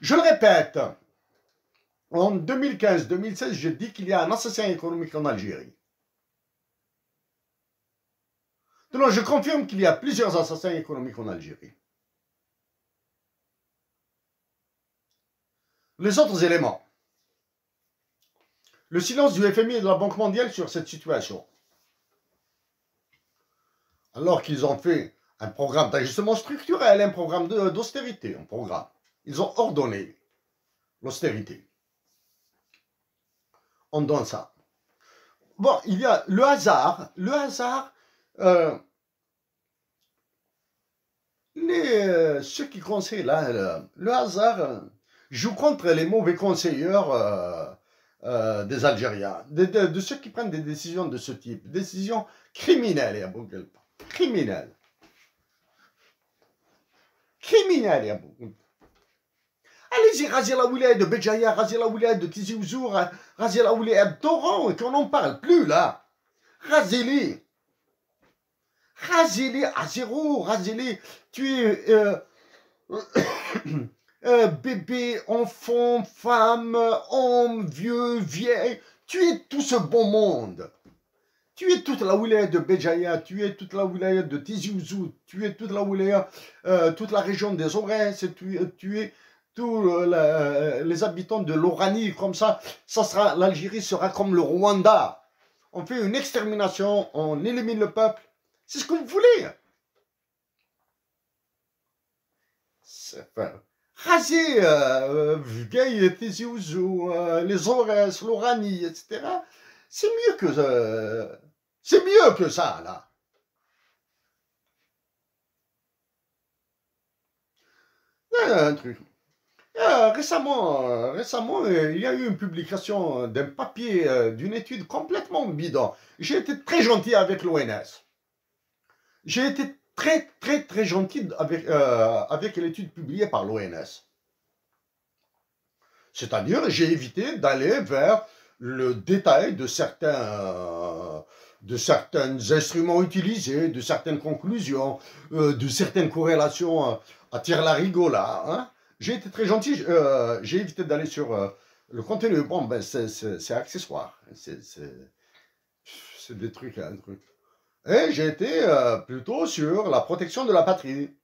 Je le répète, en 2015-2016, je dis qu'il y a un assassin économique en Algérie. Donc, je confirme qu'il y a plusieurs assassins économiques en Algérie. Les autres éléments. Le silence du FMI et de la Banque mondiale sur cette situation. Alors qu'ils ont fait un programme d'ajustement structurel, un programme d'austérité, un programme. Ils ont ordonné l'austérité. On donne ça. Bon, il y a le hasard. Le hasard, ceux qui conseillent là, le hasard joue contre les mauvais conseilleurs des Algériens, de ceux qui prennent des décisions de ce type, décisions criminelles, à beaucoup criminelles. Criminelles, à beaucoup. Allez-y, rasez la wilaya de Béjaïa, rasez la wilaya de Tizi Ouzou, rasez la wilaya de Toran, et qu'on n'en parle plus là. Rasez-les. Rasez-les à zéro, rasez-les. Tu es bébé, enfant, femme, homme, vieux, vieille. Tu es tout ce bon monde. Tu es toute la wilaya de Béjaïa, tu es toute la wilaya de Tizi Ouzou, tu es toute la wilaya, toute la région des Aurès, tu es tous les habitants de l'Oranie, comme ça l'Algérie sera comme le Rwanda. On fait une extermination, on élimine le peuple. C'est ce que vous voulez. Raser vieille Tizi Ouzou, les Aurès, l'Oranie, etc. C'est mieux que ça, là. Un truc. Récemment, il y a eu une publication d'un papier, d'une étude complètement bidon. J'ai été très gentil avec l'ONS. J'ai été très gentil avec l'étude publiée par l'ONS. C'est-à-dire, j'ai évité d'aller vers le détail de certains instruments utilisés, de certaines conclusions, de certaines corrélations à tire-larigot là. Hein. J'ai été très gentil, j'ai évité d'aller sur le contenu. Bon, ben c'est accessoire, c'est des trucs, un truc. Et j'ai été plutôt sur la protection de la patrie,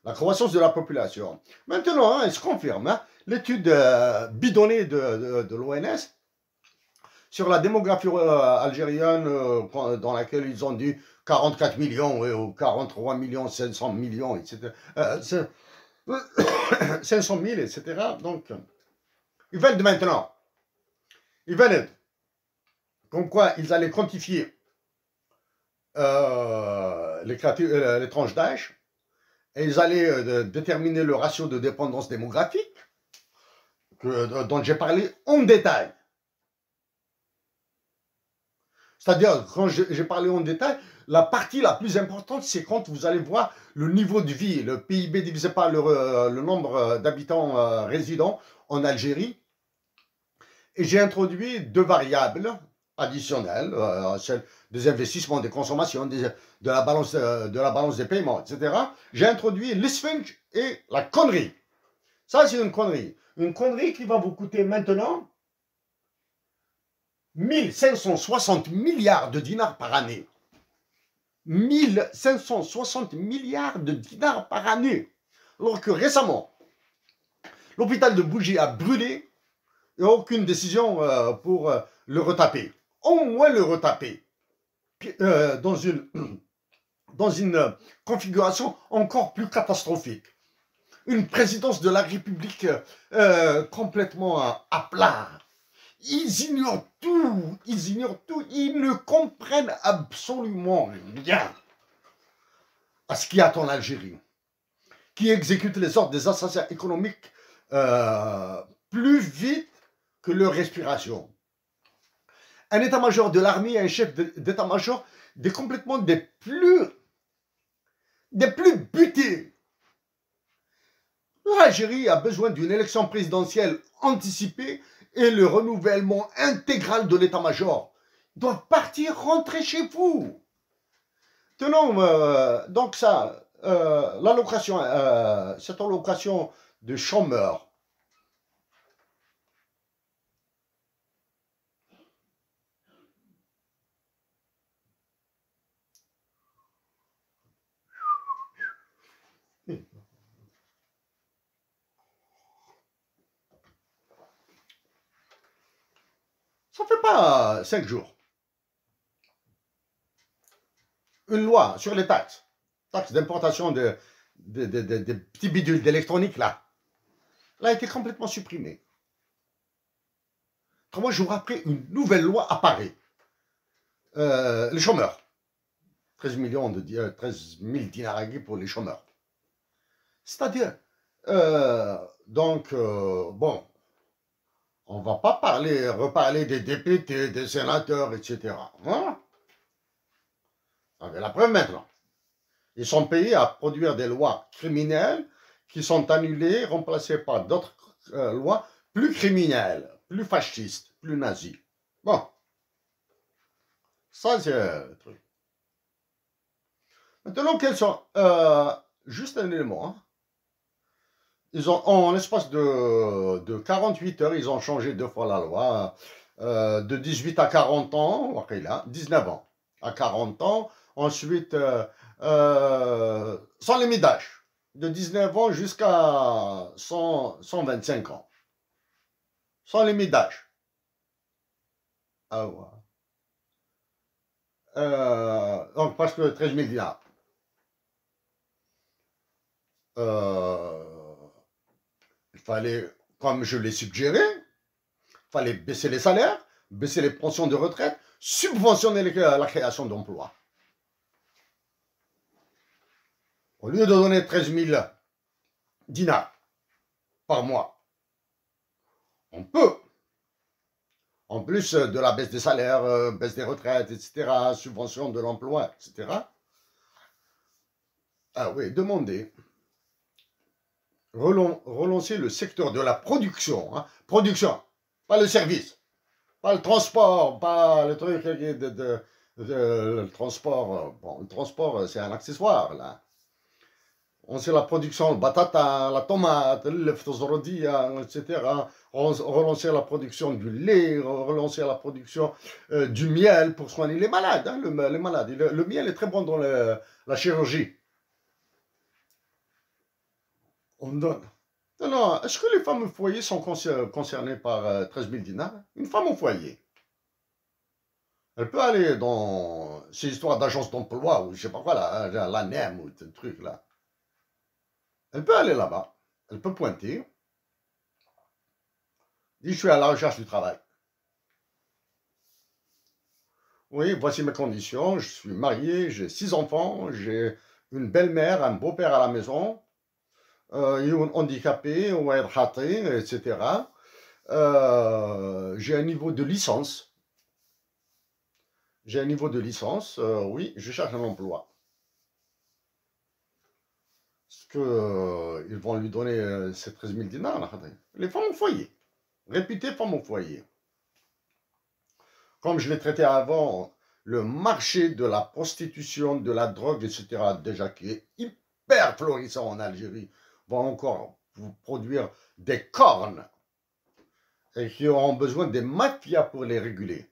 la croissance de la population. Maintenant, hein, il se confirme, hein, l'étude bidonnée de l'ONS sur la démographie algérienne, dans laquelle ils ont dit 44 millions ou 43 millions, 500 millions, etc. 500 000, etc. Donc, ils veulent de maintenant. Ils veulent comme quoi ils allaient quantifier les tranches d'âge et ils allaient déterminer le ratio de dépendance démographique dont j'ai parlé en détail. C'est-à-dire, quand j'ai parlé en détail, la partie la plus importante, c'est quand vous allez voir le niveau de vie, le PIB divisé par le nombre d'habitants résidents en Algérie. Et j'ai introduit deux variables additionnelles, celles des investissements, des consommations, de la balance des paiements, etc. J'ai introduit l'ISFING et la connerie. Ça, c'est une connerie. Une connerie qui va vous coûter maintenant 1560 milliards de dinars par année. 1560 milliards de dinars par année. Alors que récemment, l'hôpital de Bougie a brûlé et aucune décision pour le retaper. Au moins le retaper dans une configuration encore plus catastrophique. Une présidence de la République complètement à plat. Ils ignorent tout, ils ne comprennent absolument rien à ce qui attend l'Algérie, qui exécute les ordres des assassins économiques plus vite que leur respiration. Un état-major de l'armée, un chef d'état-major des plus butés. L'Algérie a besoin d'une élection présidentielle anticipée et le renouvellement intégral de l'état-major. Ils doivent partir, rentrer chez vous. Tenons, donc ça, l'allocation, cette allocation de chômeurs Ça ne fait pas 5 jours. Une loi sur les taxes d'importation des petits bidules d'électronique, là, a été complètement supprimée. 3 jours après, une nouvelle loi apparaît. Les chômeurs. 13 000 dinars pour les chômeurs. C'est-à-dire, bon, on ne va pas reparler des députés, des sénateurs, etc. Hein? La preuve maintenant. Ils sont payés à produire des lois criminelles qui sont annulées, remplacées par d'autres lois plus criminelles, plus fascistes, plus nazis. Bon. Ça, c'est le truc. Maintenant, quels sont... juste un élément. Hein. Ils ont, en l'espace de 48 heures, ils ont changé 2 fois la loi. De 18 à 40 ans, 19 ans à 40 ans. Ensuite, sans limite d'âge. De 19 ans jusqu'à 125 ans. Sans limite d'âge. Ah ouais. Donc, parce que 13 000 dinars. Il fallait, comme je l'ai suggéré, il fallait baisser les salaires, baisser les pensions de retraite, subventionner la création d'emplois. Au lieu de donner 13 000 dinars par mois, on peut, en plus de la baisse des salaires, baisse des retraites, etc., subvention de l'emploi, etc., ah oui, demander, relancer le secteur de la production, hein, production, pas le service, pas le transport, pas le truc le transport, bon, le transport c'est un accessoire, là. On sait la production, le batata, la tomate, le ftozorodía, etc. Relancer la production du lait, relancer la production du miel pour soigner les malades. Hein, les malades. Le miel est très bon dans la chirurgie. On donne. Non, est-ce que les femmes au foyer sont concernées par 13 000 dinars? Une femme au foyer, elle peut aller dans ces histoires d'agence d'emploi ou je sais pas quoi, là, la NEM ou ce truc là. Elle peut aller là-bas, elle peut pointer, dire je suis à la recherche du travail. Oui, voici mes conditions, je suis marié, j'ai 6 enfants, j'ai une belle-mère, un beau-père à la maison, un handicapé, etc. J'ai un niveau de licence. J'ai un niveau de licence, oui, je cherche un emploi. Est-ce qu'ils vont lui donner ces 13 000 dinars là? Les femmes au foyer, réputées femmes au foyer. Comme je l'ai traité avant, le marché de la prostitution, de la drogue, etc., déjà qui est hyper florissant en Algérie, va encore vous produire des cornes et qui auront besoin des mafias pour les réguler.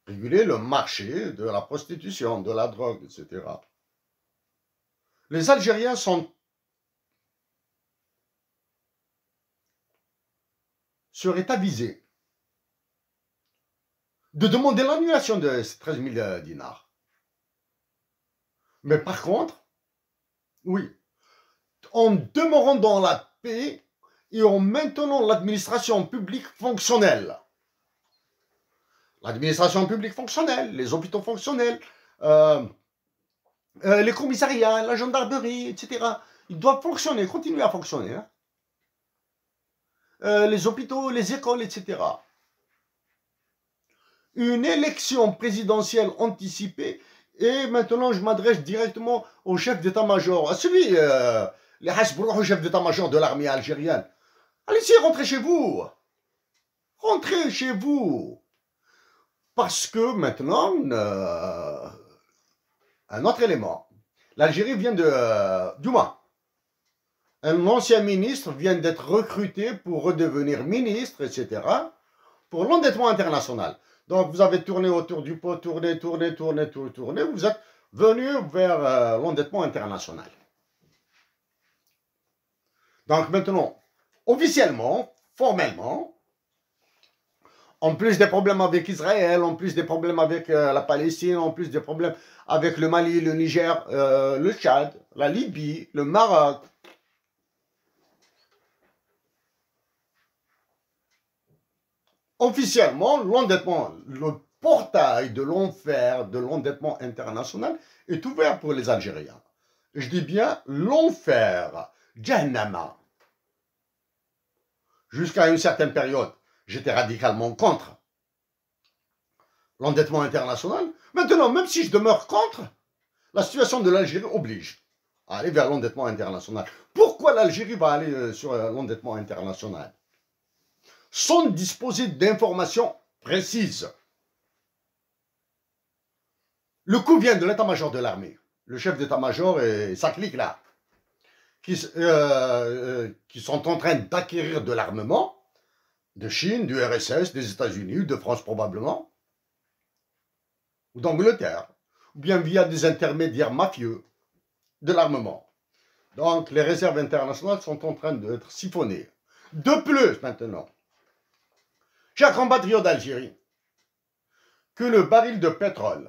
Réguler le marché de la prostitution, de la drogue, etc. Les Algériens seraient avisés de demander l'annulation de ces 13 000 dinars. Mais par contre, oui, en demeurant dans la paix et en maintenant l'administration publique fonctionnelle. L'administration publique fonctionnelle, les hôpitaux fonctionnels, les commissariats, la gendarmerie, etc. Ils doivent fonctionner, continuer à fonctionner. Hein. Les hôpitaux, les écoles, etc. Une élection présidentielle anticipée. Et maintenant, je m'adresse directement au chef d'état-major, à celui, les Hasbrouh, chef d'état-major de l'armée algérienne. Allez-y, rentrez chez vous. Rentrez chez vous. Parce que maintenant, un autre élément. L'Algérie vient du moins, un ancien ministre vient d'être recruté pour redevenir ministre, etc., pour l'endettement international. Donc, vous avez tourné autour du pot, tourné, vous êtes venu vers l'endettement international. Donc, maintenant, officiellement, formellement, En plus des problèmes avec Israël, en plus des problèmes avec la Palestine, en plus des problèmes avec le Mali, le Niger, le Tchad, la Libye, le Maroc. Officiellement, l'endettement, le portail de l'enfer de l'endettement international est ouvert pour les Algériens. Je dis bien l'enfer, Jahannama. Jusqu'à une certaine période, j'étais radicalement contre l'endettement international. Maintenant, même si je demeure contre, la situation de l'Algérie oblige à aller vers l'endettement international. Pourquoi l'Algérie va aller sur l'endettement international? Sans disposer d'informations précises. Le coup vient de l'état-major de l'armée. Le chef d'état-major et sa clique là, qui sont en train d'acquérir de l'armement de Chine, du RSS, des États-Unis, de France probablement, ou d'Angleterre, ou bien via des intermédiaires mafieux de l'armement. Donc les réserves internationales sont en train d'être siphonnées. De plus maintenant, chers compatriotes d'Algérie, que le baril de pétrole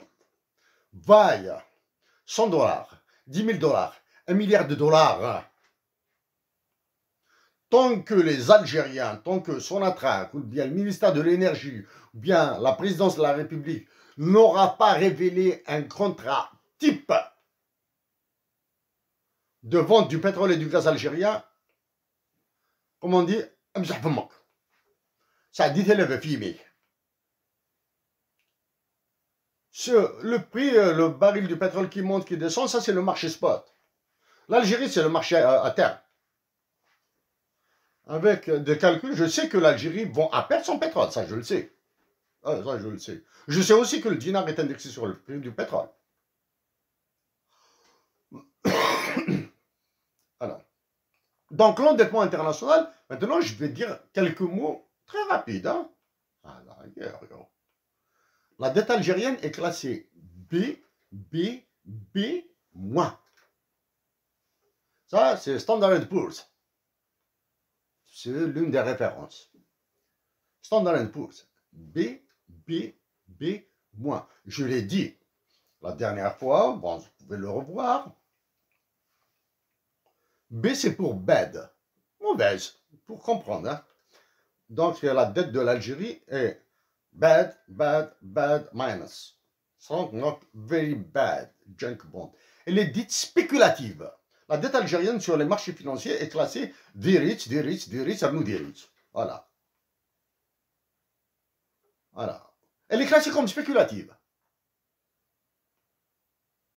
vaille 100 $, 10 000 $, 1 milliard de dollars, tant que les Algériens, tant que Sonatrach, ou bien le ministère de l'Énergie, ou bien la présidence de la République n'aura pas révélé un contrat type de vente du pétrole et du gaz algérien, comme on dit, ça dit le filmé. Le prix, le baril du pétrole qui monte, qui descend, ça c'est le marché spot. L'Algérie, c'est le marché à terme. Avec des calculs, je sais que l'Algérie va perdre son pétrole, ça je le sais. Ça je le sais. Je sais aussi que le dinar est indexé sur le prix du pétrole. Alors, donc l'endettement international, maintenant je vais dire quelques mots très rapides. Hein? La dette algérienne est classée B, B, B-. Ça, c'est Standard & Poor's. C'est l'une des références. Standard & Poor's. B, B, B-. Je l'ai dit la dernière fois, bon, vous pouvez le revoir. B, c'est pour bad. Mauvaise, pour comprendre. Hein? Donc, la dette de l'Algérie est bad, bad, bad, minus. So, not very bad, junk bond. Elle est dite spéculative. La dette algérienne sur les marchés financiers est classée des riches, Arnaud des riches. Voilà. Voilà. Elle est classée comme spéculative.